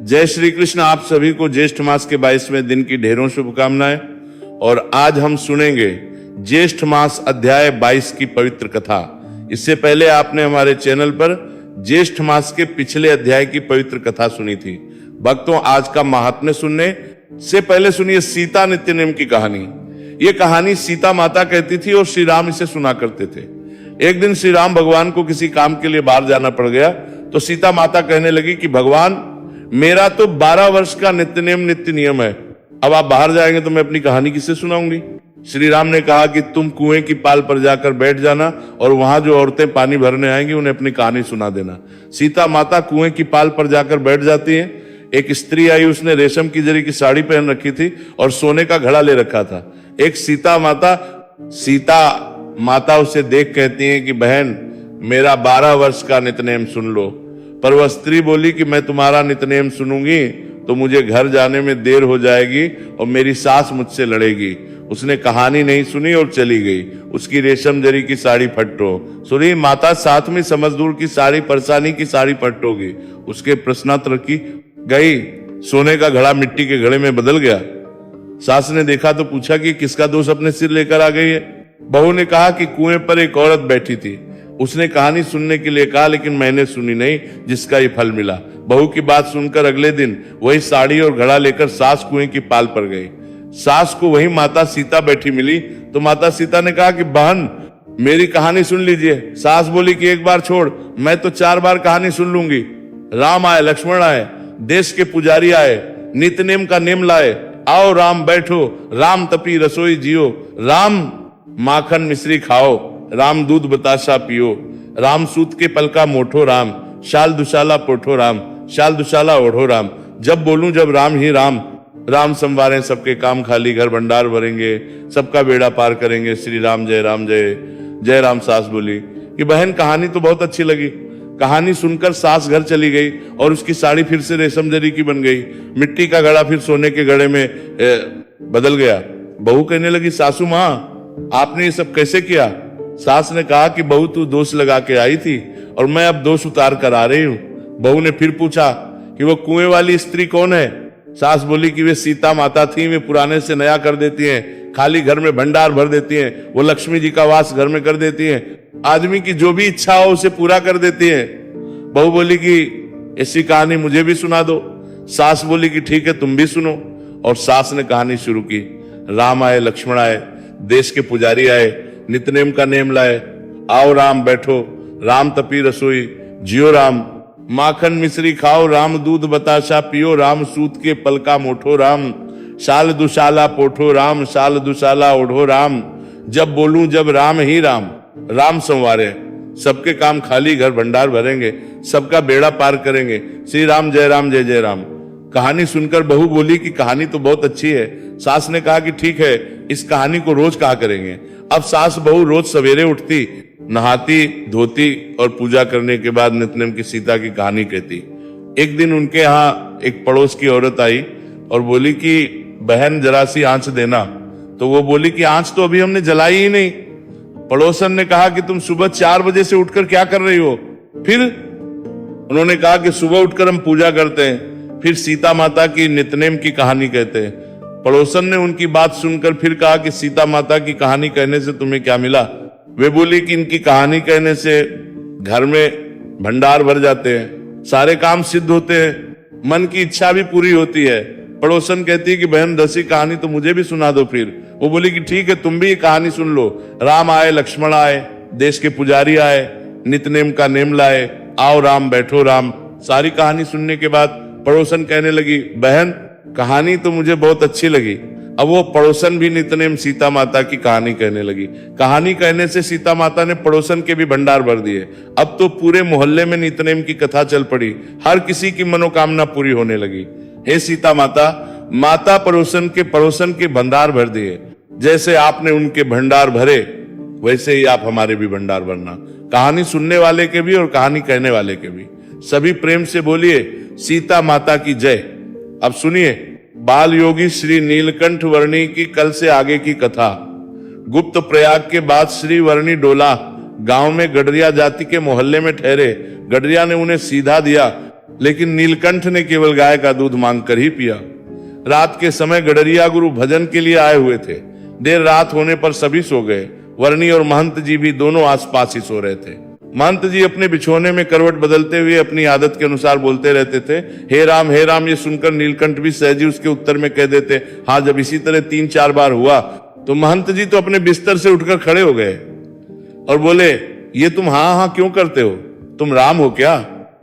जय श्री कृष्ण। आप सभी को ज्येष्ठ मास के 22वें दिन की ढेरों शुभकामनाएं। और आज हम सुनेंगे ज्येष्ठ मास अध्याय 22 की पवित्र कथा। इससे पहले आपने हमारे चैनल पर ज्येष्ठ मास के पिछले अध्याय की पवित्र कथा सुनी थी। भक्तों, आज का महात्म्य सुनने से पहले सुनिए सीता नित्य नेम की कहानी। ये कहानी सीता माता कहती थी और श्री राम इसे सुना करते थे। एक दिन श्री राम भगवान को किसी काम के लिए बाहर जाना पड़ गया तो सीता माता कहने लगी कि भगवान, मेरा तो 12 वर्ष का नित्य नियम है, अब आप बाहर जाएंगे तो मैं अपनी कहानी किससे सुनाऊंगी। श्री राम ने कहा कि तुम कुएं की पाल पर जाकर बैठ जाना और वहां जो औरतें पानी भरने आएंगी उन्हें अपनी कहानी सुना देना। सीता माता कुएं की पाल पर जाकर बैठ जाती है। एक स्त्री आई, उसने रेशम की जरी की साड़ी पहन रखी थी और सोने का घड़ा ले रखा था। एक सीता माता उसे देख कहती है कि बहन, मेरा 12 वर्ष का नित्यनेम सुन लो। पर वह स्त्री बोली कि मैं तुम्हारा नित्यनेम सुनूंगी तो मुझे घर जाने में देर हो जाएगी और मेरी सास मुझसे लड़ेगी। उसने कहानी नहीं सुनी और चली गई। उसकी रेशम जरी की साड़ी फट्टो। सुनी माता, साथ में समझदूर की साड़ी, परसानी की साड़ी फट्टोगी। उसके प्रश्नोत्तर की गई। सोने का घड़ा मिट्टी के घड़े में बदल गया। सास ने देखा तो पूछा कि किसका दोष अपने सिर लेकर आ गई है। बहू ने कहा कि कुएं पर एक औरत बैठी थी, उसने कहानी सुनने के लिए कहा लेकिन मैंने सुनी नहीं, जिसका ये फल मिला। बहू की बात सुनकर अगले दिन वही साड़ी और घड़ा लेकर सास कुएं की पाल पर गई। सास को वही माता सीता बैठी मिली तो माता सीता ने कहा कि बहन, मेरी कहानी सुन लीजिए। सास बोली कि एक बार छोड़, मैं तो 4 बार कहानी सुन लूंगी। राम आए, लक्ष्मण आए, देश के पुजारी आए, नित्य नेम का नेम लाए। आओ राम बैठो, राम तपी रसोई जियो, राम माखन मिश्री खाओ, राम दूध बताशा पियो, राम सूत के पलका मोठो राम, शाल दुशाला पोठो राम, शाल दुशाला ओढ़ो राम। जब बोलूं जब राम ही राम, राम संवारे सबके काम, खाली घर भंडार भरेंगे, सबका बेड़ा पार करेंगे। श्री राम जय राम जय जय राम। सास बोली कि बहन, कहानी तो बहुत अच्छी लगी। कहानी सुनकर सास घर चली गई और उसकी साड़ी फिर से रेशम जरी की बन गई। मिट्टी का घड़ा फिर सोने के घड़े में बदल गया। बहू कहने लगी, सासू माँ, आपने ये सब कैसे किया? सास ने कहा कि बहू, तू दोष लगा के आई थी और मैं अब दोष उतार कर आ रही हूं। बहू ने फिर पूछा कि वो कुएं वाली स्त्री कौन है? सास बोली कि वे सीता माता थी, वे पुराने से नया कर देती हैं, खाली घर में भंडार भर देती हैं, वो लक्ष्मी जी का वास घर में कर देती हैं, आदमी की जो भी इच्छा हो उसे पूरा कर देती हैं। बहू बोली कि ऐसी कहानी मुझे भी सुना दो। सास बोली कि ठीक है, तुम भी सुनो। और सास ने कहानी शुरू की। राम आए, लक्ष्मण आए, देश के पुजारी आए, नित्यनेम का नेम लाए। आओ राम बैठो, राम तपी रसोई जियो राम, माखन मिश्री खाओ, राम दूध बताशा पियो, राम सूत के पलका मोठो राम, शाल दुशाला पोठो राम, शाल दुशाला ओढ़ो राम। जब बोलूं जब राम ही राम, राम संवारे सबके काम, खाली घर भंडार भरेंगे, सबका बेड़ा पार करेंगे। श्री राम जय जय राम। कहानी सुनकर बहू बोली कि कहानी तो बहुत अच्छी है। सास ने कहा कि ठीक है, इस कहानी को रोज कहा करेंगे। अब सास बहू रोज सवेरे उठती, नहाती धोती और पूजा करने के बाद नित्यनेम की सीता की कहानी कहती। एक दिन उनके यहाँ एक पड़ोस की औरत आई और बोली कि बहन, जरा सी आंच देना। तो वो बोली कि आंच तो अभी हमने जलाई ही नहीं। पड़ोसन ने कहा कि तुम सुबह 4 बजे से उठकर क्या कर रही हो? फिर उन्होंने कहा कि सुबह उठकर हम पूजा करते हैं, फिर सीता माता की नित्यनेम की कहानी कहते हैं। पड़ोसन ने उनकी बात सुनकर फिर कहा कि सीता माता की कहानी कहने से तुम्हें क्या मिला? वे बोली कि इनकी कहानी कहने से घर में भंडार भर जाते हैं, सारे काम सिद्ध होते हैं, मन की इच्छा भी पूरी होती है। पड़ोसन कहती है कि बहन, दसी कहानी तो मुझे भी सुना दो। फिर वो बोली कि ठीक है, तुम भी ये कहानी सुन लो। राम आए, लक्ष्मण आए, देश के पुजारी आए, नित्यनेम का नेम लाए। आओ राम बैठो राम। सारी कहानी सुनने के बाद पड़ोसन कहने लगी, बहन, कहानी तो मुझे बहुत अच्छी लगी। अब वो पड़ोसन भी नित्यनेम सीता माता की कहानी कहने लगी। कहानी कहने से सीता माता ने पड़ोसन के भी भंडार भर दिए। अब तो पूरे मोहल्ले में नित्यनेम की कथा चल पड़ी, हर किसी की मनोकामना पूरी होने लगी। हे सीता माता, माता पड़ोसन के भंडार भर दिए। जैसे आपने उनके भंडार भरे, वैसे ही आप हमारे भी भंडार भरना। कहानी सुनने वाले के भी और कहानी कहने वाले के भी। सभी प्रेम से बोलिए सीता माता की जय। अब सुनिए बाल योगी श्री नीलकंठ वर्णी की कल से आगे की कथा। गुप्त प्रयाग के बाद श्री वर्णी डोला गांव में गडरिया जाति के मोहल्ले में ठहरे। गडरिया ने उन्हें सीधा दिया लेकिन नीलकंठ ने केवल गाय का दूध मांग कर ही पिया। रात के समय गडरिया गुरु भजन के लिए आए हुए थे। देर रात होने पर सभी सो गए। वर्णी और महंत जी भी दोनों आसपास ही सो रहे थे। महंत जी अपने बिछोने में करवट बदलते हुए अपनी आदत के अनुसार बोलते रहते थे, हे राम, ये सुनकर नीलकंठ भी सहजी उसके उत्तर में कह देते, हाँ। जब इसी तरह 3-4 बार हुआ तो महंत जी तो अपने बिस्तर से उठकर खड़े हो गए और बोले, ये तुम हाँ क्यों करते हो? तुम राम हो क्या?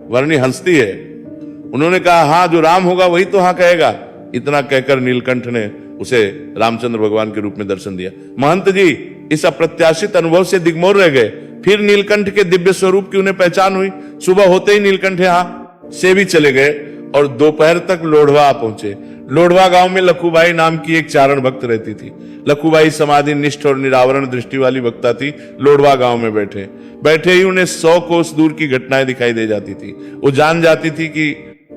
वर्णी हंसती है। उन्होंने कहा, हाँ, जो राम होगा वही तो हाँ कहेगा। इतना कहकर नीलकंठ ने उसे रामचंद्र भगवान के रूप में दर्शन दिया। महंत जी इस अप्रत्याशित अनुभव से दिग्मोर रह गए। फिर नीलकंठ के दिव्य स्वरूप की उन्हें पहचान हुई। सुबह होते ही नीलकंठ यहाँ से भी चले गए और दोपहर तक लोढ़वा पहुंचे। लोढ़वा गांव में लखूबाई नाम की एक चारण भक्त रहती थी। लखूबाई समाधि निष्ठ और निरावरण दृष्टि वाली भक्ता थी। लोढ़वा गांव में बैठे ही उन्हें 100 कोस दूर की घटनाएं दिखाई दे जाती थी। वो जान जाती थी कि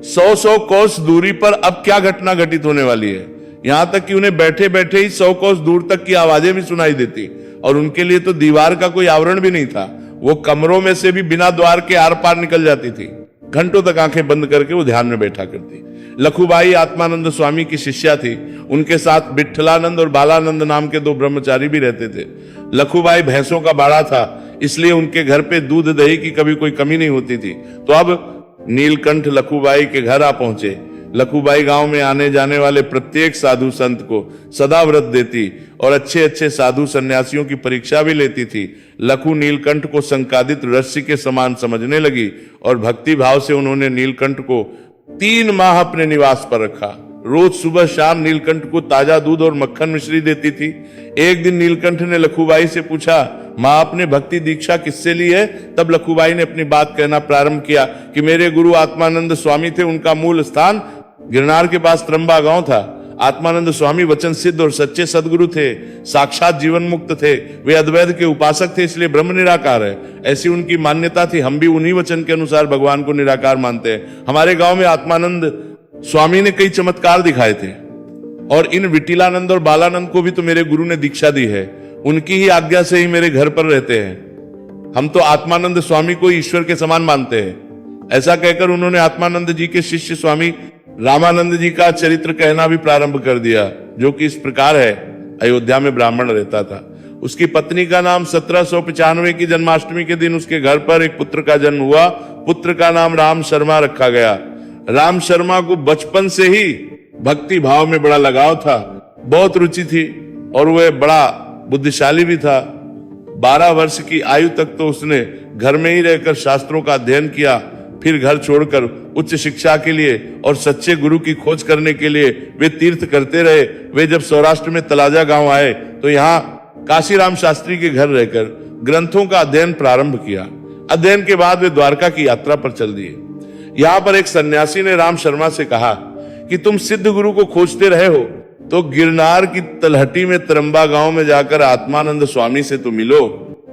100 कोस दूरी पर अब क्या घटना घटित होने वाली है। यहां तक कि उन्हें बैठे बैठे ही 100 कोस दूर तक की आवाजें भी सुनाई देती और उनके लिए तो दीवार का कोई आवरण भी नहीं था। वो कमरों में से भी बिना द्वार के आर पार निकल जाती थी। घंटों तक आंखें बंद करके वो ध्यान में बैठा करती। लखूबाई आत्मानंद स्वामी की शिष्या थी। उनके साथ विठलानंद और बालानंद नाम के 2 ब्रह्मचारी भी रहते थे। लखूबाई भैंसों का बाड़ा था, इसलिए उनके घर पे दूध दही की कभी कोई कमी नहीं होती थी। तो अब नीलकंठ लखूबाई के घर आ पहुंचे। लखूबाई गांव में आने जाने वाले प्रत्येक साधु संत को सदा व्रत देती और अच्छे अच्छे साधु सन्यासियों की परीक्षा भी लेती थी। लखू नीलकंठ को संकादित रस्सी के समान समझने लगी और भक्ति भाव से उन्होंने नीलकंठ को 3 माह अपने निवास पर रखा। रोज सुबह शाम नीलकंठ को ताजा दूध और मक्खन मिश्री देती थी। एक दिन नीलकंठ ने लखूबाई से पूछा, माँ आपने भक्ति दीक्षा किससे ली है? तब लखूबाई ने अपनी बात कहना प्रारंभ किया कि मेरे गुरु आत्मानंद स्वामी थे। उनका मूल स्थान गिरनार के पास त्रंबा गांव था। आत्मानंद स्वामी वचन सिद्ध और सच्चे सदगुरु थे, साक्षात जीवन मुक्त थे। वे अद्वैत के उपासक थे, इसलिए ब्रह्म निराकार है, ऐसी उनकी मान्यता थी। हम भी उन्हीं वचन के अनुसार भगवान को निराकार मानते हैं। हमारे गांव में आत्मानंद स्वामी ने कई चमत्कार दिखाए थे और इन विटिलानंद और बालानंद को भी तो मेरे गुरु ने दीक्षा दी है। उनकी ही आज्ञा से ही मेरे घर पर रहते हैं। हम तो आत्मानंद स्वामी को ईश्वर के समान मानते हैं। ऐसा कहकर उन्होंने आत्मानंद जी के शिष्य स्वामी रामानंद जी का चरित्र कहना भी प्रारंभ कर दिया, जो कि इस प्रकार है। अयोध्या में ब्राह्मण रहता था। उसकी पत्नी का नाम 1795 की जन्माष्टमी के दिन उसके घर पर एक पुत्र का जन्म हुआ। पुत्र का नाम राम शर्मा रखा गया। राम शर्मा को बचपन से ही भक्ति भाव में बड़ा लगाव था, बहुत रुचि थी और वह बड़ा बुद्धिशाली भी था। 12 वर्ष की आयु तक तो उसने घर में ही रहकर शास्त्रों का अध्ययन किया। फिर घर छोड़कर उच्च शिक्षा के लिए और सच्चे गुरु की खोज करने के लिए वे तीर्थ करते रहे। वे जब सौराष्ट्र में तलाजा गांव आए तो यहाँ काशीराम शास्त्री के घर रहकर ग्रंथों का अध्ययन प्रारंभ किया। अध्ययन के बाद वे द्वारका की यात्रा पर चल दिए। यहाँ पर एक सन्यासी ने राम शर्मा से कहा कि तुम सिद्ध गुरु को खोजते रहे हो तो गिरनार की तलहटी में त्रंबा गांव में जाकर आत्मानंद स्वामी से तो मिलो।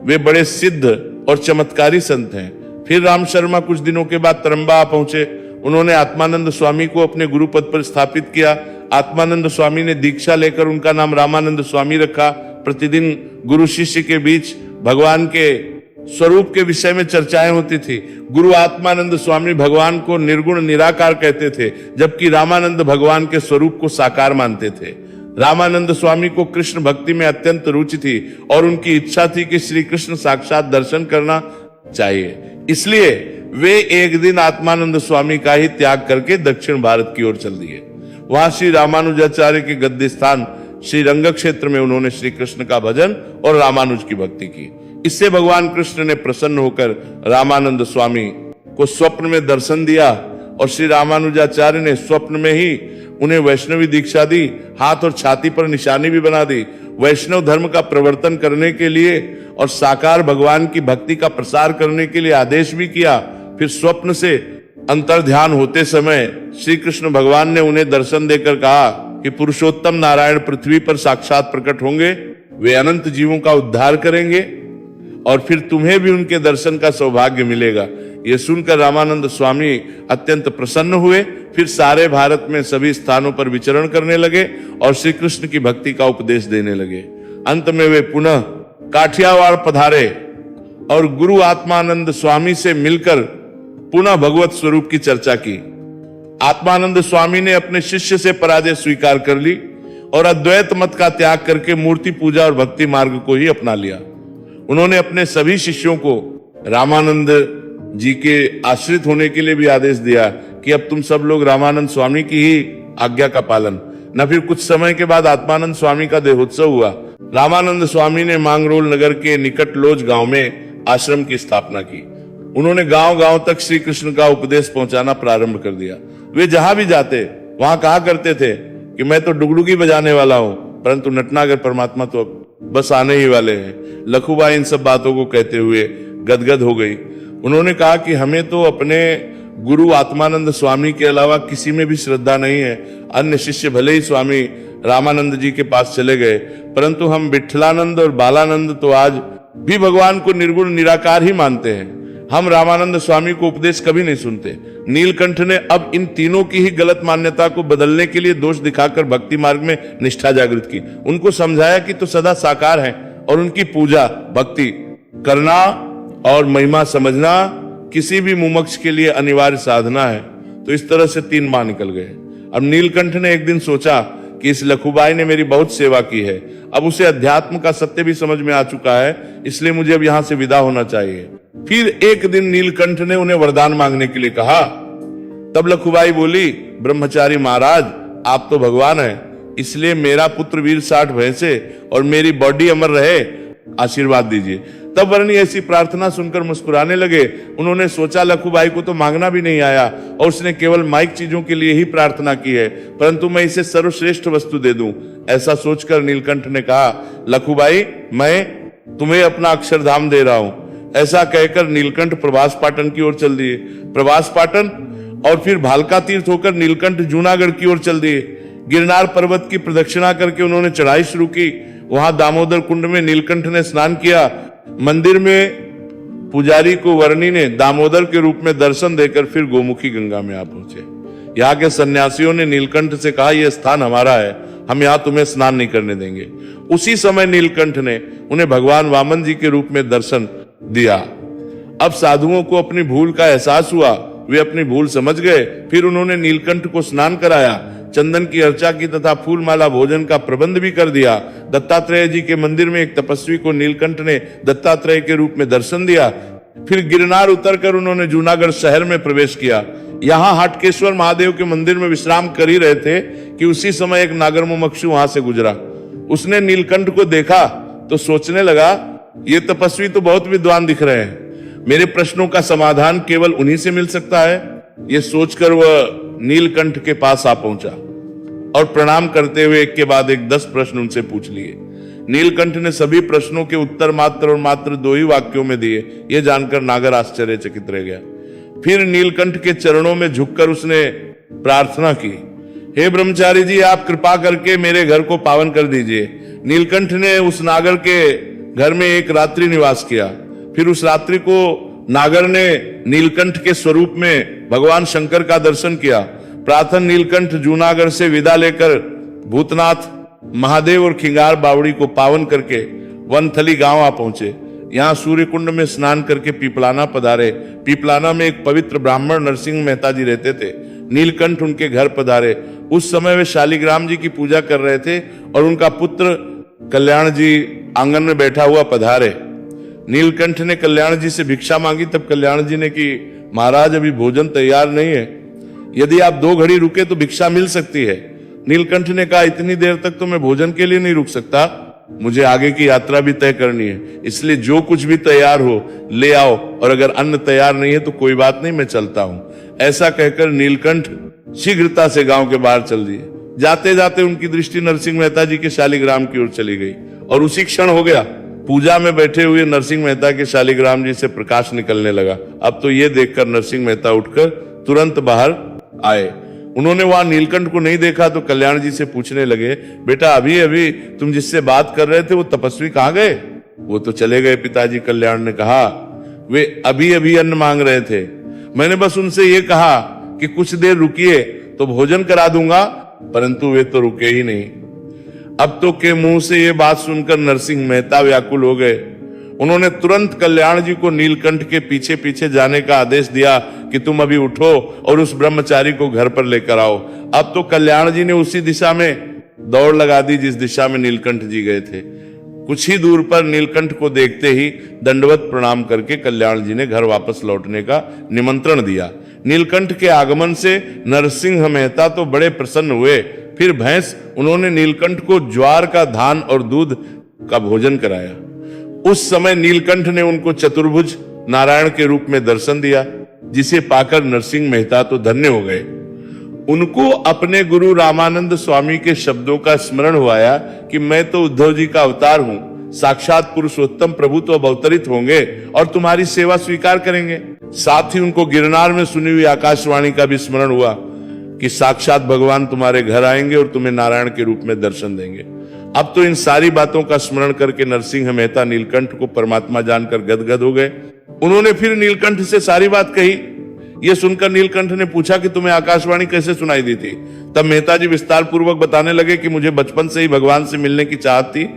वे बड़े सिद्ध और चमत्कारी संत हैं। फिर राम शर्मा कुछ दिनों के बाद त्रंबा पहुंचे। उन्होंने आत्मानंद स्वामी को अपने गुरु पद पर स्थापित किया। आत्मानंद स्वामी ने दीक्षा लेकर उनका नाम रामानंद स्वामी रखा। प्रतिदिन गुरु शिष्य के बीच भगवान के स्वरूप के विषय में चर्चाएं होती थी। गुरु आत्मानंद स्वामी भगवान को निर्गुण निराकार कहते थे, जबकि रामानंद भगवान के स्वरूप को साकार मानते थे। रामानंद स्वामी को कृष्ण भक्ति में अत्यंत रुचि थी और उनकी इच्छा थी कि श्री कृष्ण साक्षात दर्शन करना चाहिए। इसलिए वे एक दिन आत्मानंद स्वामी का ही त्याग करके दक्षिण भारत की ओर चल दिए। वहां श्री रामानुजाचार्य के गद्दी स्थान श्री रंग क्षेत्र में उन्होंने श्री कृष्ण का भजन और रामानुज की भक्ति की। इससे भगवान कृष्ण ने प्रसन्न होकर रामानंद स्वामी को स्वप्न में दर्शन दिया और श्री रामानुजाचार्य ने स्वप्न में ही उन्हें वैष्णवी दीक्षा दी। हाथ और छाती पर निशानी भी बना दी। वैष्णव धर्म का प्रवर्तन करने के लिए और साकार भगवान की भक्ति का प्रसार करने के लिए आदेश भी किया। फिर स्वप्न से अंतर्ध्यान होते समय श्री कृष्ण भगवान ने उन्हें दर्शन देकर कहा कि पुरुषोत्तम नारायण पृथ्वी पर साक्षात प्रकट होंगे, वे अनंत जीवों का उद्धार करेंगे और फिर तुम्हें भी उनके दर्शन का सौभाग्य मिलेगा। यह सुनकर रामानंद स्वामी अत्यंत प्रसन्न हुए। फिर सारे भारत में सभी स्थानों पर विचरण करने लगे और श्री कृष्ण की भक्ति का उपदेश देने लगे। अंत में वे पुनः काठियावाड़ पधारे और गुरु आत्मानंद स्वामी से मिलकर पुनः भगवत स्वरूप की चर्चा की। आत्मानंद स्वामी ने अपने शिष्य से पराजय स्वीकार कर ली और अद्वैत मत का त्याग करके मूर्ति पूजा और भक्ति मार्ग को ही अपना लिया। उन्होंने अपने सभी शिष्यों को रामानंद जी के आश्रित होने के लिए भी आदेश दिया कि अब तुम सब लोग रामानंद स्वामी की ही आज्ञा का पालन न। फिर कुछ समय के बाद आत्मानंद स्वामी का देहोत्सव हुआ। रामानंद स्वामी ने मांगरोल नगर के निकट लोज गांव में आश्रम की स्थापना की। उन्होंने गांव-गांव तक श्री कृष्ण का उपदेश पहुंचाना प्रारंभ कर दिया। वे जहां भी जाते वहां कहा करते थे कि मैं तो डुगडुगी बजाने वाला हूं, परंतु नटनागर परमात्मा तो बस आने ही वाले हैं। लखूबाई इन सब बातों को कहते हुए गदगद हो गई। उन्होंने कहा कि हमें तो अपने गुरु आत्मानंद स्वामी के अलावा किसी में भी श्रद्धा नहीं है। अन्य शिष्य भले ही स्वामी रामानंद जी के पास चले गए, परंतु हम विठलानंद और बालानंद तो आज भी भगवान को निर्गुण निराकार ही मानते हैं। हम रामानंद स्वामी को उपदेश कभी नहीं सुनते। नीलकंठ ने अब इन तीनों की ही गलत मान्यता को बदलने के लिए दोष दिखाकर भक्ति मार्ग में निष्ठा जागृत की। उनको समझाया कि तो सदा साकार है और उनकी पूजा भक्ति करना और महिमा समझना किसी भी मुमुक्ष के लिए अनिवार्य साधना है। तो इस तरह से 3 माह निकल गए। अब नीलकंठ ने एक दिन सोचा कि इस लखूबाई ने मेरी बहुत सेवा की है, अब उसे अध्यात्म का सत्य भी समझ में आ चुका है, इसलिए मुझे अब यहां से विदा होना चाहिए। फिर एक दिन नीलकंठ ने उन्हें वरदान मांगने के लिए कहा। तब लखूबाई बोली, ब्रह्मचारी महाराज आप तो भगवान हैं, इसलिए मेरा पुत्र वीर 60 भैंसे और मेरी बॉडी अमर रहे, आशीर्वाद दीजिए। तब वर्णी ऐसी प्रार्थना सुनकर मुस्कुराने लगे। उन्होंने सोचा लखूबाई को तो मांगना भी नहीं आया और उसने केवल माइक चीजों के लिए ही प्रार्थना की है, परंतु मैं इसे सर्वश्रेष्ठ वस्तु दे दूं। ऐसा सोचकर नीलकंठ ने कहा, लखूबाई मैं तुम्हें अपना अक्षरधाम दे रहा हूं। ऐसा कहकर नीलकंठ प्रभास पाटन की ओर चल दिए। प्रभास पाटन और फिर भालका तीर्थ होकर नीलकंठ जूनागढ़ की ओर चल दिए। गिरनार पर्वत की प्रदक्षिणा करके उन्होंने चढ़ाई शुरू की। वहां दामोदर कुंड में नीलकंठ ने स्नान किया। मंदिर में पुजारी को वर्णी ने दामोदर के रूप में दर्शन देकर फिर गोमुखी गंगा में आ पहुंचे। यहाँ के सन्यासियों ने नीलकंठ से कहा, यह स्थान हमारा है, हम यहाँ तुम्हें स्नान नहीं करने देंगे। उसी समय नीलकंठ ने उन्हें भगवान वामन जी के रूप में दर्शन दिया। अब साधुओं को अपनी भूल का एहसास हुआ, वे अपनी भूल समझ गए। फिर उन्होंने नीलकंठ को स्नान कराया, चंदन की अर्चा की तथा फूल माला भोजन का प्रबंध भी कर दिया। दत्तात्रेय जी के मंदिर में एक तपस्वी को नीलकंठ ने दत्तात्रेय के रूप में दर्शन दिया। फिर गिरनार उतरकर उन्होंने जूनागढ़ शहर में प्रवेश किया। यहाँ हाटकेश्वर महादेव के मंदिर में विश्राम कर ही रहे थे कि उसी समय एक नागर मुमुक्षु वहां से गुजरा। उसने नीलकंठ को देखा तो सोचने लगा, ये तपस्वी तो बहुत विद्वान दिख रहे हैं, मेरे प्रश्नों का समाधान केवल उन्हीं से मिल सकता है। ये सोचकर वह नीलकंठ के पास आ पहुंचा और प्रणाम करते हुए एक के बाद एक 10 प्रश्न उनसे पूछ लिए। नीलकंठ ने सभी प्रश्नों के उत्तर मात्र और मात्र 2 ही वाक्यों में दिए। यह जानकर नागर आश्चर्यचकित रह गया। फिर नीलकंठ के चरणों में झुककर उसने प्रार्थना की, हे ब्रह्मचारी जी आप कृपा करके मेरे घर को पावन कर दीजिए। नीलकंठ ने उस नागर के घर में एक रात्रि निवास किया। फिर उस रात्रि को नागर ने नीलकंठ के स्वरूप में भगवान शंकर का दर्शन किया। प्रातः नीलकंठ जूनागढ़ से विदा लेकर भूतनाथ महादेव और खिंगार बावड़ी को पावन करके वनथली गांव आ पहुंचे। यहाँ सूर्य कुंड में स्नान करके पीपलाना पधारे। पीपलाना में एक पवित्र ब्राह्मण नरसिंह मेहता जी रहते थे। नीलकंठ उनके घर पधारे। उस समय वे शालिग्राम जी की पूजा कर रहे थे और उनका पुत्र कल्याण जी आंगन में बैठा हुआ पधारे। नीलकंठ ने कल्याण जी से भिक्षा मांगी। तब कल्याण जी ने कि महाराज अभी भोजन तैयार नहीं है, यदि आप 2 घड़ी रुके तो भिक्षा मिल सकती है। नीलकंठ ने कहा, इतनी देर तक तो मैं भोजन के लिए नहीं रुक सकता, मुझे आगे की यात्रा भी तय करनी है, इसलिए जो कुछ भी तैयार हो ले आओ, और अगर अन्न तैयार नहीं है तो कोई बात नहीं, मैं चलता हूं। ऐसा कहकर नीलकंठ शीघ्रता से गांव के बाहर चल दिए। जाते जाते उनकी दृष्टि नरसिंह मेहता जी के शालिग्राम की ओर चली गई और उसी क्षण हो गया, पूजा में बैठे हुए नरसिंह मेहता के शालिग्राम जी से प्रकाश निकलने लगा। अब तो ये देखकर नरसिंह मेहता उठकर तुरंत बाहर आए। उन्होंने वहां नीलकंठ को नहीं देखा तो कल्याण जी से पूछने लगे, बेटा अभी अभी तुम जिससे बात कर रहे थे वो तपस्वी कहाँ गए? वो तो चले गए पिताजी। कल्याण ने कहा, वे अभी अभी अन्न मांग रहे थे, मैंने बस उनसे ये कहा कि कुछ देर रुकिए तो भोजन करा दूंगा, परंतु वे तो रुके ही नहीं। अब तो के मुंह से ये बात सुनकर नरसिंह मेहता व्याकुल हो गए। उन्होंने तुरंत कल्याण जी को नीलकंठ के पीछे पीछे जाने का आदेश दिया कि तुम अभी उठो और उस ब्रह्मचारी को घर पर लेकर आओ। अब तो कल्याण जी ने उसी दिशा में दौड़ लगा दी जिस दिशा में नीलकंठ जी गए थे। कुछ ही दूर पर नीलकंठ को देखते ही दंडवत प्रणाम करके कल्याण जी ने घर वापस लौटने का निमंत्रण दिया। नीलकंठ के आगमन से नरसिंह मेहता तो बड़े प्रसन्न हुए। फिर भैंस उन्होंने नीलकंठ को ज्वार का धान और दूध का भोजन कराया। उस समय नीलकंठ ने उनको चतुर्भुज नारायण के रूप में दर्शन दिया, जिसे पाकर नरसिंह मेहता तो धन्य हो गए। उनको अपने गुरु रामानंद स्वामी के शब्दों का स्मरण हुआया कि मैं तो उद्धव जी का अवतार हूं, साक्षात पुरुषोत्तम प्रभु तो अब अवतरित होंगे और तुम्हारी सेवा स्वीकार करेंगे। साथ ही उनको गिरनार में सुनी हुई आकाशवाणी का भी स्मरण हुआ कि साक्षात भगवान तुम्हारे घर आएंगे और तुम्हें नारायण के रूप में दर्शन देंगे। अब तो इन सारी बातों का स्मरण करके नरसिंह मेहता नीलकंठ को परमात्मा जानकर गदगद हो गए। उन्होंने फिर नीलकंठ से सारी बात कही। यह सुनकर नीलकंठ ने पूछा कि तुम्हें आकाशवाणी कैसे सुनाई दी थी? तब मेहता जी विस्तार पूर्वक बताने लगे कि मुझे बचपन से ही भगवान से मिलने की चाहत थी।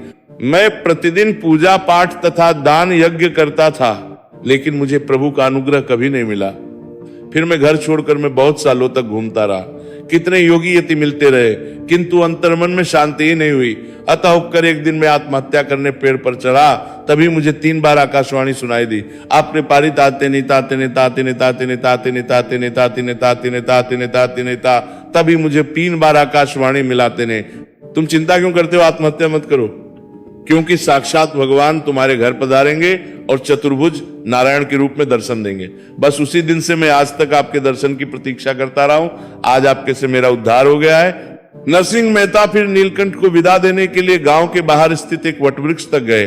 मैं प्रतिदिन पूजा पाठ तथा दान यज्ञ करता था, लेकिन मुझे प्रभु का अनुग्रह कभी नहीं मिला। फिर मैं घर छोड़कर मैं बहुत सालों तक घूमता रहा। कितने योगी यति मिलते रहे, किंतु अंतर्मन में शांति ही नहीं हुई। अतः उपकर एक दिन मैं आत्महत्या करने पेड़ पर चढ़ा, तभी मुझे 3 बार आकाशवाणी सुनाई दी। आपने पारी ताते नेता तेने ताते ने ताते ने ताते ने ताते ने ताते ने ताते ने ताते ने ताते ने ता, तभी मुझे 3 बार आकाशवाणी मिलाते ने, तुम चिंता क्यों करते हो, आत्महत्या मत करो, क्योंकि साक्षात भगवान तुम्हारे घर पधारेंगे और चतुर्भुज नारायण के रूप में दर्शन देंगे। बस उसी दिन से मैं आज तक आपके दर्शन की प्रतीक्षा करता रहा हूं। आज आपके से मेरा उद्धार हो गया है। नरसिंह मेहता फिर नीलकंठ को विदा देने के लिए गांव के बाहर स्थित एक वटवृक्ष तक गए।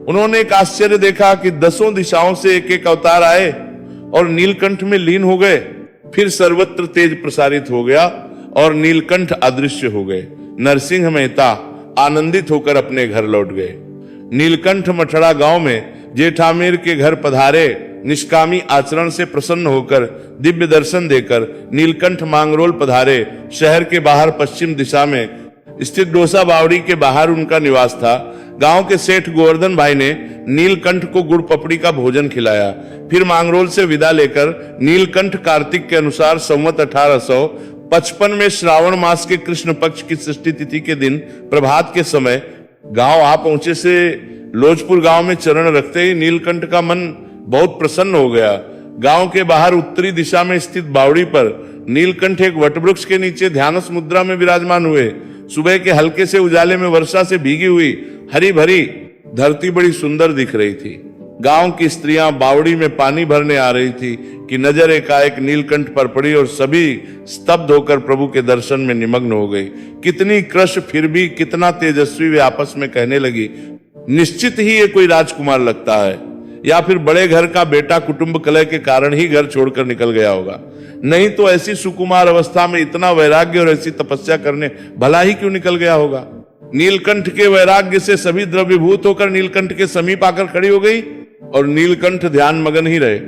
उन्होंने एक आश्चर्य देखा कि 10 दिशाओं से एक एक अवतार आए और नीलकंठ में लीन हो गए। फिर सर्वत्र तेज प्रसारित हो गया और नीलकंठ अदृश्य हो गए। नरसिंह मेहता आनंदित होकर अपने घर लौट गए। नीलकंठ मठड़ा गांव में जेठामेर के घर पधारे। निष्कामी आचरण से प्रसन्न होकर दिव्य दर्शन देकर नीलकंठ मांगरोल पधारे। शहर के बाहर पश्चिम दिशा में स्थित डोसा बावड़ी के बाहर उनका निवास था। गांव के सेठ गोवर्धन भाई ने नीलकंठ को गुड़ पपड़ी का भोजन खिलाया। फिर मांगरोल से विदा लेकर नीलकंठ कार्तिक के अनुसार संवत 1855 में श्रावण मास के कृष्ण पक्ष की षष्ठी तिथि के दिन प्रभात के समय गांव आ पहुंचे। से लोजपुर गांव में चरण रखते ही नीलकंठ का मन बहुत प्रसन्न हो गया। गांव के बाहर उत्तरी दिशा में स्थित बावड़ी पर नीलकंठ एक वटवृक्ष के नीचे ध्यानस्थ मुद्रा में विराजमान हुए। सुबह के हल्के से उजाले में वर्षा से भीगी हुई हरी भरी धरती बड़ी सुंदर दिख रही थी। गांव की स्त्रियां बावड़ी में पानी भरने आ रही थी कि नजर एकाएक नीलकंठ पर पड़ी और सभी स्तब्ध होकर प्रभु के दर्शन में निमग्न हो गई। कितनी कृश फिर भी कितना तेजस्वी, वे आपस में कहने लगी, निश्चित ही ये कोई राजकुमार लगता है, या फिर बड़े घर का बेटा कुटुंब कलह के कारण ही घर छोड़कर निकल गया होगा। नहीं तो ऐसी सुकुमार अवस्था में इतना वैराग्य और ऐसी तपस्या करने भला ही क्यों निकल गया होगा। नीलकंठ के वैराग्य से सभी द्रव्यभूत होकर नीलकंठ के समीप आकर खड़ी हो गई और नीलकंठ ध्यान मगन ही रहे।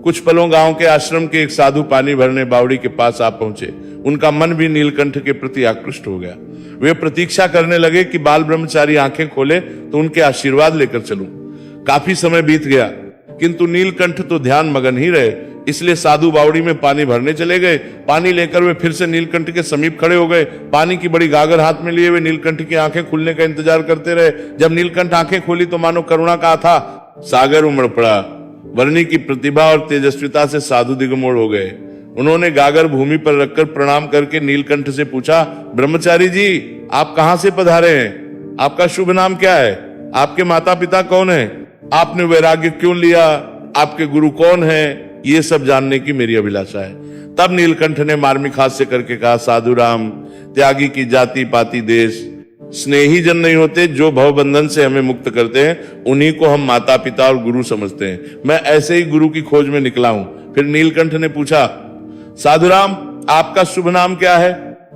कुछ पलों गांव के आश्रम के एक साधु पानी भरने बावड़ी के पास आ पहुंचे। उनका मन भी नीलकंठ के प्रति आकृष्ट हो गया। वे प्रतीक्षा करने लगे कि बाल ब्रह्मचारी आंखें खोले तो उनके आशीर्वाद लेकर चलूं। काफी समय बीत गया, किंतु नीलकंठ तो ध्यान मगन ही रहे। इसलिए साधु बावड़ी में पानी भरने चले गए। पानी लेकर वे फिर से नीलकंठ के समीप खड़े हो गए। पानी की बड़ी गागर हाथ में लिए वे नीलकंठ की आंखें खुलने का इंतजार करते रहे। जब नीलकंठ आंखें खोली तो मानो करुणा का था सागर उमड़ पड़ा। वर्णी की प्रतिभा और तेजस्विता से साधु दिगमोड़ हो गए। उन्होंने गागर भूमि पर रखकर प्रणाम करके नीलकंठ से पूछा, ब्रह्मचारी जी आप कहां से पधारे हैं? आपका शुभ नाम क्या है? आपके माता पिता कौन है? आपने वैराग्य क्यों लिया? आपके गुरु कौन है? ये सब जानने की मेरी अभिलाषा है। तब नीलकंठ ने मार्मिक हास्य करके कहा, साधु राम, त्यागी की जाति पाति देश, स्नेही जन नहीं होते जो भव बंधन से हमें मुक्त करते हैं, उन्हीं को हम माता पिता और गुरु समझते हैं। मैं ऐसे ही गुरु की खोज में निकला हूं। फिर नीलकंठ ने पूछा, साधु राम आपका शुभ नाम क्या है?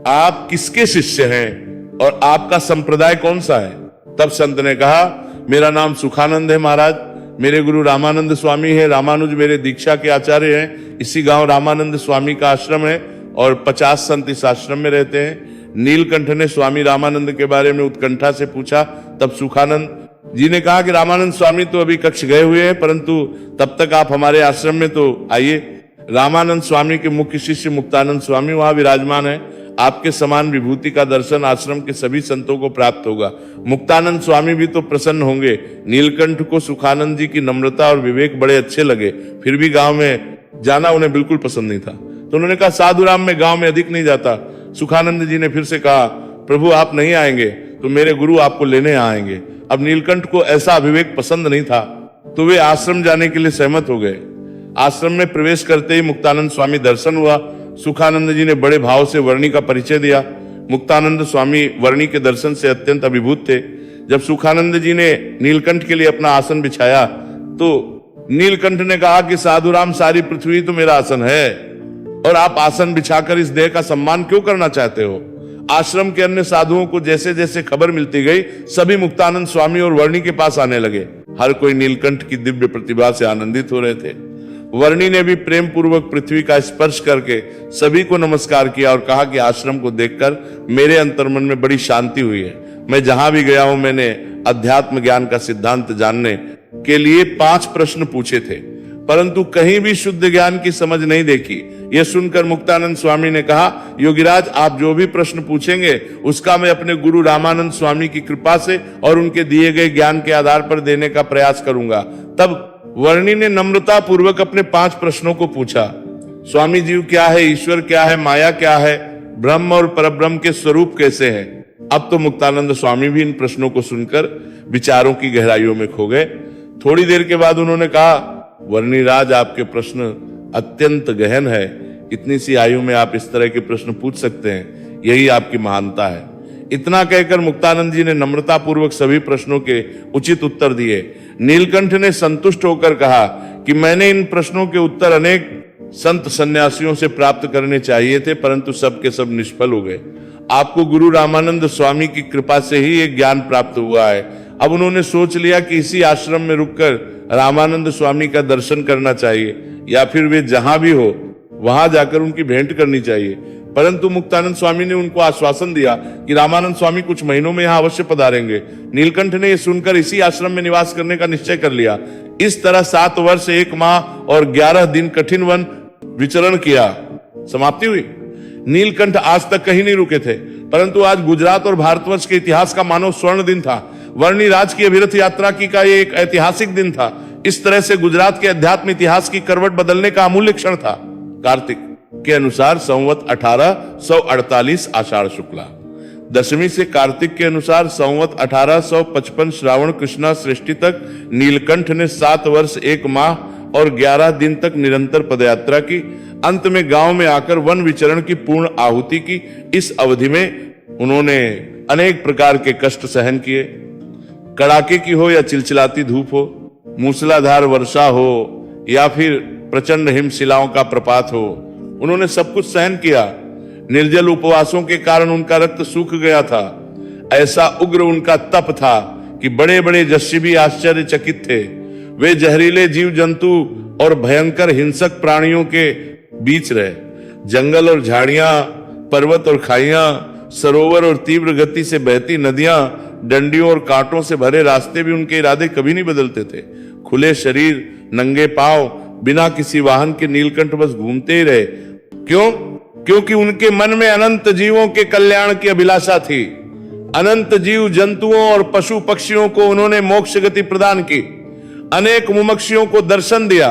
आप किसके शिष्य हैं और आपका संप्रदाय कौन सा है? तब संत ने कहा, मेरा नाम सुखानंद है महाराज। मेरे गुरु रामानंद स्वामी है। रामानुज मेरे दीक्षा के आचार्य हैं। इसी गांव रामानंद स्वामी का आश्रम है और 50 संत इस आश्रम में रहते हैं। नीलकंठ ने स्वामी रामानंद के बारे में उत्कंठा से पूछा। तब सुखानंद जी ने कहा कि रामानंद स्वामी तो अभी कक्ष गए हुए हैं, परंतु तब तक आप हमारे आश्रम में तो आइए। रामानंद स्वामी के मुख्य शिष्य मुक्तानंद स्वामी वहां विराजमान है। आपके समान विभूति का दर्शन आश्रम के सभी संतों को प्राप्त होगा। मुक्तानंद स्वामी भी तो प्रसन्न होंगे। नीलकंठ को सुखानंद जी की नम्रता और विवेक बड़े अच्छे लगे, फिर भी गांव में जाना उन्हें बिल्कुल पसंद नहीं था। तो उन्होंने कहा, साधुराम में गांव में अधिक नहीं जाता। सुखानंद जी ने फिर से कहा, प्रभु आप नहीं आएंगे तो मेरे गुरु आपको लेने आएंगे। अब नीलकंठ को ऐसा अभिवेक पसंद नहीं था, तो वे आश्रम जाने के लिए सहमत हो गए। आश्रम में प्रवेश करते ही मुक्तानंद स्वामी दर्शन हुआ। सुखानंद जी ने बड़े भाव से वर्णी का परिचय दिया। मुक्तानंद स्वामी वर्णी के दर्शन से अत्यंत अभिभूत थे। जब सुखानंद जी ने नीलकंठ के लिए अपना आसन बिछाया तो नीलकंठ ने कहा कि साधुराम, सारी पृथ्वी तो मेरा आसन है और आप आसन बिछाकर इस देह का सम्मान क्यों करना चाहते हो? आश्रम के अन्य साधुओं को जैसे जैसे खबर मिलती गई, सभी मुक्तानंद स्वामी और वर्णी के पास आने लगे। हर कोई नीलकंठ की दिव्य प्रतिभा से आनंदित हो रहे थे। वर्णी ने भी प्रेम पूर्वक पृथ्वी का स्पर्श करके सभी को नमस्कार किया और कहा कि आश्रम को देखकर मेरे अंतर्मन में बड़ी शांति हुई है। मैं जहां भी गया हूं, मैंने अध्यात्म ज्ञान का सिद्धांत जानने के लिए 5 प्रश्न पूछे थे, परंतु कहीं भी शुद्ध ज्ञान की समझ नहीं देखी। यह सुनकर मुक्तानंद स्वामी ने कहा, योगीराज आप जो भी प्रश्न पूछेंगे उसका मैं अपने गुरु रामानंद स्वामी की कृपा से और उनके दिए गए ज्ञान के आधार पर देने का प्रयास करूंगा। तब वर्णी ने नम्रता पूर्वक अपने 5 प्रश्नों को पूछा। स्वामी जीव क्या है, ईश्वर क्या है, माया क्या है, ब्रह्म और परब्रह्म के स्वरूप कैसे है? अब तो मुक्तानंद स्वामी भी इन प्रश्नों को सुनकर विचारों की गहराइयों में खो गए। थोड़ी देर के बाद उन्होंने कहा, वर्णिराज आपके प्रश्न अत्यंत गहन है। इतनी सी आयु में आप इस तरह के प्रश्न पूछ सकते हैं, यही आपकी महानता है। इतना कहकर मुक्तानंद जी ने नम्रता पूर्वक सभी प्रश्नों के उचित उत्तर दिए। नीलकंठ ने संतुष्ट होकर कहा कि मैंने इन प्रश्नों के उत्तर अनेक संत सन्यासियों से प्राप्त करने चाहिए थे, परंतु सब के सब निष्फल हो गए। आपको गुरु रामानंद स्वामी की कृपा से ही एक ज्ञान प्राप्त हुआ है। अब उन्होंने सोच लिया कि इसी आश्रम में रुककर रामानंद स्वामी का दर्शन करना चाहिए, या फिर वे जहां भी हो वहां जाकर उनकी भेंट करनी चाहिए। परंतु मुक्तानंद स्वामी ने उनको आश्वासन दिया कि रामानंद स्वामी कुछ महीनों में यहाँ अवश्य पधारेंगे। नीलकंठ ने यह सुनकर इसी आश्रम में निवास करने का निश्चय कर लिया। इस तरह 7 वर्ष 1 माह और 11 दिन कठिन वन विचरण किया। समाप्ति हुई। नीलकंठ आज तक कहीं नहीं रुके थे, परंतु आज गुजरात और भारतवर्ष के इतिहास का मानव स्वर्ण दिन था। वर्णिराज की अविरत यात्रा की का ये एक ऐतिहासिक दिन था। इस तरह से गुजरात के अध्यात्म इतिहास की करवट बदलने का अमूल्य क्षण था। कार्तिक के अनुसार संवत 1848 आषाढ़ शुक्ला, दशमी से कार्तिक के अनुसार संवत 1855 श्रावण कृष्णा सृष्टि तक नीलकंठ ने 7 वर्ष 1 माह और 11 दिन तक निरंतर पदयात्रा की। अंत में गांव में आकर वन विचरण की पूर्ण आहुति की। इस अवधि में उन्होंने अनेक प्रकार के कष्ट सहन किए। कड़ाके की हो या चिलचिलाती धूप हो, मूसलाधार वर्षा हो या फिर प्रचंड हिमशिलाओं का प्रपात हो, उन्होंने सब कुछ सहन किया। निर्जल उपवासों के कारण उनका रक्त सूख गया था। ऐसा उग्र उनका तप था कि बड़े बड़े यक्षी भी आश्चर्यचकित थे। वे जहरीले जीव जंतु और भयंकर हिंसक प्राणियों के बीच रहे। जंगल और झाड़ियां, पर्वत और खाइयां, सरोवर और तीव्र गति से बहती नदियां, डंडियों और कांटों से भरे रास्ते भी उनके इरादे कभी नहीं बदलते थे। खुले शरीर, नंगे पांव, बिना किसी वाहन के नीलकंठ बस घूमते ही रहे। क्यों? क्योंकि उनके मन में अनंत जीवों के कल्याण की अभिलाषा थी। अनंत जीव जंतुओं और पशु पक्षियों को उन्होंने मोक्ष गति प्रदान की। अनेक मुमुक्षुओं को दर्शन दिया।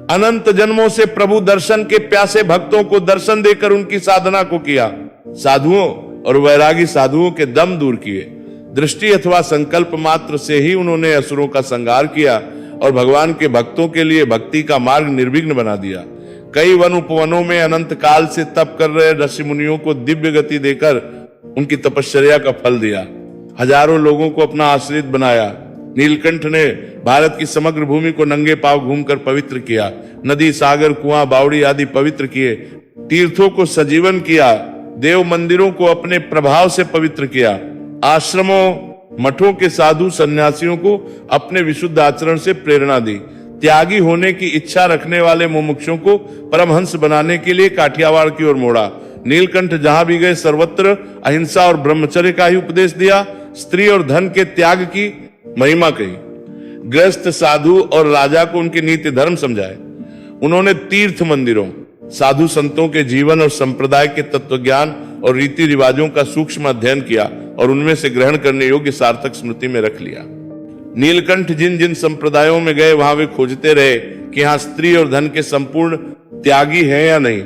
अनंत जन्मों से प्रभु दर्शन के प्यासे भक्तों को दर्शन देकर उनकी साधना को किया। साधुओं और वैरागी साधुओं के दम दूर किए। दृष्टि अथवा संकल्प मात्र से ही उन्होंने असुरों का संहार किया और भगवान के भक्तों के लिए भक्ति का मार्ग निर्विघ्न बना दिया। कई वन उपवनों में अनंत काल से तप कर रहे ऋषि मुनियों को दिव्य गति देकर उनकी तपश्चर्या का फल दिया। हजारों लोगों को अपना आश्रित बनाया। नीलकंठ ने भारत की समग्र भूमि को नंगे पांव घूमकर पवित्र किया। नदी, सागर, कुआं, बावड़ी आदि पवित्र किए। तीर्थों को सजीवन किया। देव मंदिरों को अपने प्रभाव से पवित्र किया। आश्रमों, मठों के साधु सन्यासियों को अपने विशुद्ध आचरण से प्रेरणा दी। त्यागी होने की इच्छा रखने वाले मुमुक्षुओं को परमहंस बनाने के लिए काठियावाड़ की ओर मोड़ा। नीलकंठ जहां भी गए सर्वत्र अहिंसा और ब्रह्मचर्य का ही उपदेश दिया। स्त्री और धन के त्याग की महिमा कही, गृहस्थ साधु और राजा को उनके नीति धर्म समझाए। उन्होंने तीर्थ मंदिरों, साधु संतों के जीवन और संप्रदाय के तत्वज्ञान और रीति रिवाजों का सूक्ष्म अध्ययन किया और उनमें से ग्रहण करने योग्य सार्थक स्मृति में रख लिया। नीलकंठ जिन जिन संप्रदायों में गए वहां वे खोजते रहे कि यहाँ स्त्री और धन के संपूर्ण त्यागी हैं या नहीं,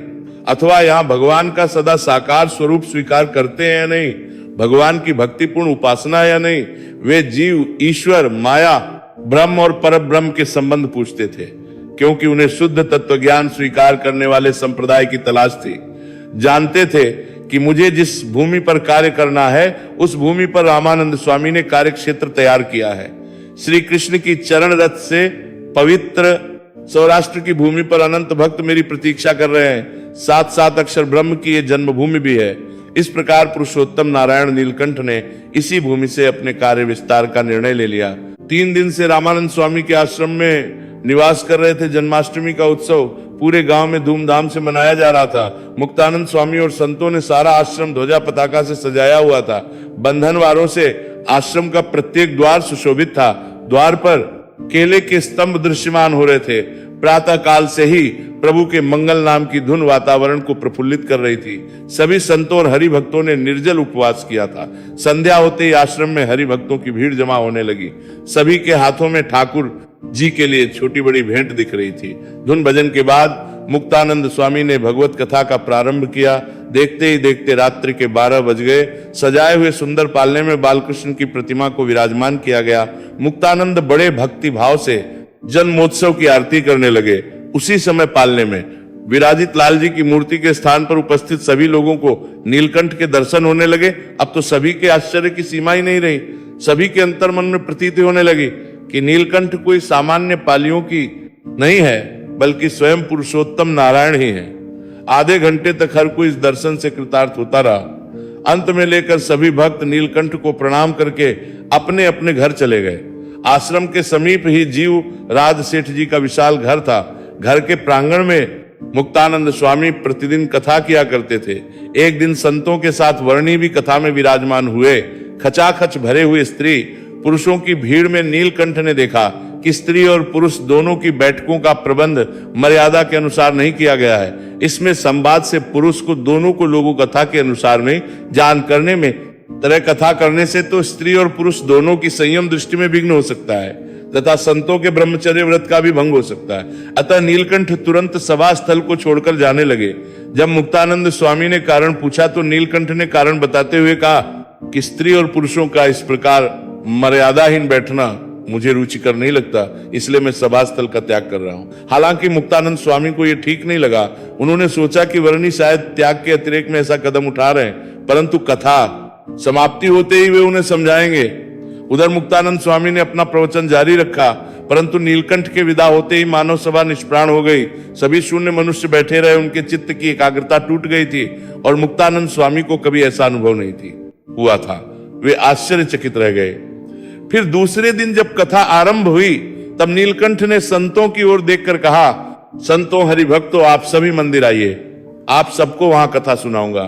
अथवा यहाँ भगवान का सदा साकार स्वरूप स्वीकार करते हैं या नहीं, भगवान की भक्तिपूर्ण उपासना या नहीं। वे जीव, ईश्वर, माया, ब्रह्म और परब्रह्म के संबंध पूछते थे, क्योंकि उन्हें शुद्ध तत्व ज्ञान स्वीकार करने वाले संप्रदाय की तलाश थी। जानते थे कि मुझे जिस भूमि पर कार्य करना है उस भूमि पर रामानंद स्वामी ने कार्य क्षेत्र तैयार किया है। श्री कृष्ण की चरण रथ से पवित्र सौराष्ट्र की भूमि पर अनंत भक्त मेरी प्रतीक्षा कर रहे हैं। 7 अक्षर ब्रह्म की ये जन्मभूमि भी है। इस प्रकार पुरुषोत्तम नारायण नीलकंठ ने इसी भूमि से अपने कार्य विस्तार का निर्णय ले लिया। 3 दिन से रामानंद स्वामी के आश्रम में निवास कर रहे थे। जन्माष्टमी का उत्सव पूरे गांव में धूमधाम से मनाया जा रहा था। मुक्तानंद स्वामी और संतों ने सारा आश्रम ध्वजा पताका से सजाया हुआ था। बंधनवारों से आश्रम का प्रत्येक द्वार सुशोभित था। द्वार पर केले के स्तंभ दृश्यमान हो रहे थे। प्रातः काल से ही प्रभु के मंगल नाम की धुन वातावरण को प्रफुल्लित कर रही थी। सभी संतों और हरि भक्तों ने निर्जल उपवास किया था। संध्या होते ही आश्रम में हरि भक्तों की भीड़ जमा होने लगी। सभी के हाथों में ठाकुर जी के लिए छोटी बड़ी भेंट दिख रही थी। धुन भजन के बाद मुक्तानंद स्वामी ने भगवत कथा का प्रारंभ किया। देखते ही देखते रात्रि के 12 बज गए। सजाए हुए सुंदर पालने में बालकृष्ण की प्रतिमा को विराजमान किया गया। मुक्तानंद बड़े भक्ति भाव से जन्मोत्सव की आरती करने लगे। उसी समय पालने में विराजित लाल जी की मूर्ति के स्थान पर उपस्थित सभी लोगों को नीलकंठ के दर्शन होने लगे। अब तो सभी के आश्चर्य की सीमा ही नहीं रही। सभी के अंतर मन में प्रतीति होने लगी कि नीलकंठ कोई सामान्य पालियों की नहीं है, बल्कि स्वयं पुरुषोत्तम नारायण ही है। आधे घंटे तक हर कोई इस दर्शन से कृतार्थ होता रहा। अंत में लेकर सभी भक्त नीलकंठ को प्रणाम करके अपने अपने घर चले गए। आश्रम के समीप ही जीव राज सेठ जी का विशाल घर था। घर के प्रांगण में मुक्तानंद स्वामी प्रतिदिन कथा किया करते थे। एक दिन संतों के साथ वर्णी भी कथा में विराजमान हुए। खचाखच भरे हुए स्त्री पुरुषों की भीड़ में नीलकंठ ने देखा कि स्त्री और पुरुष दोनों की बैठकों का प्रबंध मर्यादा के अनुसार नहीं किया गया है। इसमें संवाद से पुरुष को दोनों को लोगों कथा के अनुसार में जान करने में, तरह कथा करने से तो स्त्री और पुरुष दोनों की संयम दृष्टि में विघ्न हो सकता है तथा संतों के ब्रह्मचर्य व्रत का भी भंग हो सकता है। अतः नीलकंठ तुरंत सभा स्थल को छोड़कर जाने लगे। जब मुक्तानंद स्वामी ने कारण पूछा तो नीलकंठ ने कारण बताते हुए कहा कि स्त्री और पुरुषों का इस प्रकार मर्यादाहीन बैठना मुझे रुचिकर नहीं लगता, इसलिए मैं सभा स्थल का त्याग कर रहा हूं। हालांकि मुक्तानंद स्वामी को यह ठीक नहीं लगा। उन्होंने सोचा कि वर्णी शायद त्याग के अतिरेक में ऐसा कदम उठा रहे हैं, परंतु कथा समाप्ति होते ही वे उन्हें समझाएंगे। उधर मुक्तानंद स्वामी ने अपना प्रवचन जारी रखा, परंतु नीलकंठ के विदा होते ही मानव सभा निष्प्राण हो गई। सभी शून्य मनुष्य बैठे रहे। उनके चित्त की एकाग्रता टूट गई थी और मुक्तानंद स्वामी को कभी ऐसा अनुभव नहीं हुआ था। वे आश्चर्यचकित रह गए। फिर दूसरे दिन जब कथा आरंभ हुई तब नीलकंठ ने संतों की ओर देखकर कहा, संतों, हरिभक्तों, आप सभी मंदिर आइए, आप सबको वहां कथा सुनाऊंगा,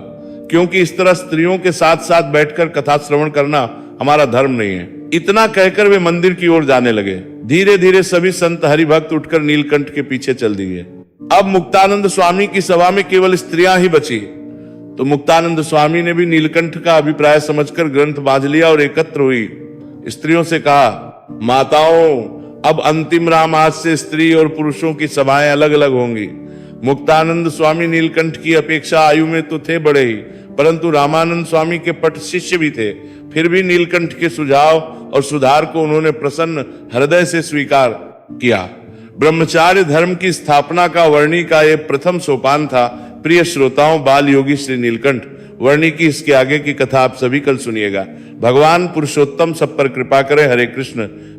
क्योंकि इस तरह स्त्रियों के साथ साथ बैठकर कथा श्रवण करना हमारा धर्म नहीं है। इतना कहकर वे मंदिर की ओर जाने लगे। धीरे धीरे सभी संत हरिभक्त उठकर नीलकंठ के पीछे चल दिए। अब मुक्तानंद स्वामी की सभा में केवल स्त्रियां ही बची। तो मुक्तानंद स्वामी ने भी नीलकंठ का अभिप्राय समझकर ग्रंथ बांध लिया और एकत्र हुई स्त्रियों से कहा, माताओं, अब अंतिम रामास से स्त्री और पुरुषों की सभाएं अलग अलग होंगी। मुक्तानंद स्वामी नीलकंठ की अपेक्षा आयु में तो थे बड़े ही, परंतु रामानंद स्वामी के पट शिष्य भी थे। फिर भी नीलकंठ के सुझाव और सुधार को उन्होंने प्रसन्न हृदय से स्वीकार किया। ब्रह्मचार्य धर्म की स्थापना का वर्णी का यह प्रथम सोपान था। प्रिय श्रोताओं, बाल योगी श्री नीलकंठ वर्णी की इसके आगे की कथा आप सभी कल सुनिएगा। भगवान पुरुषोत्तम सब पर कृपा करें। हरे कृष्ण।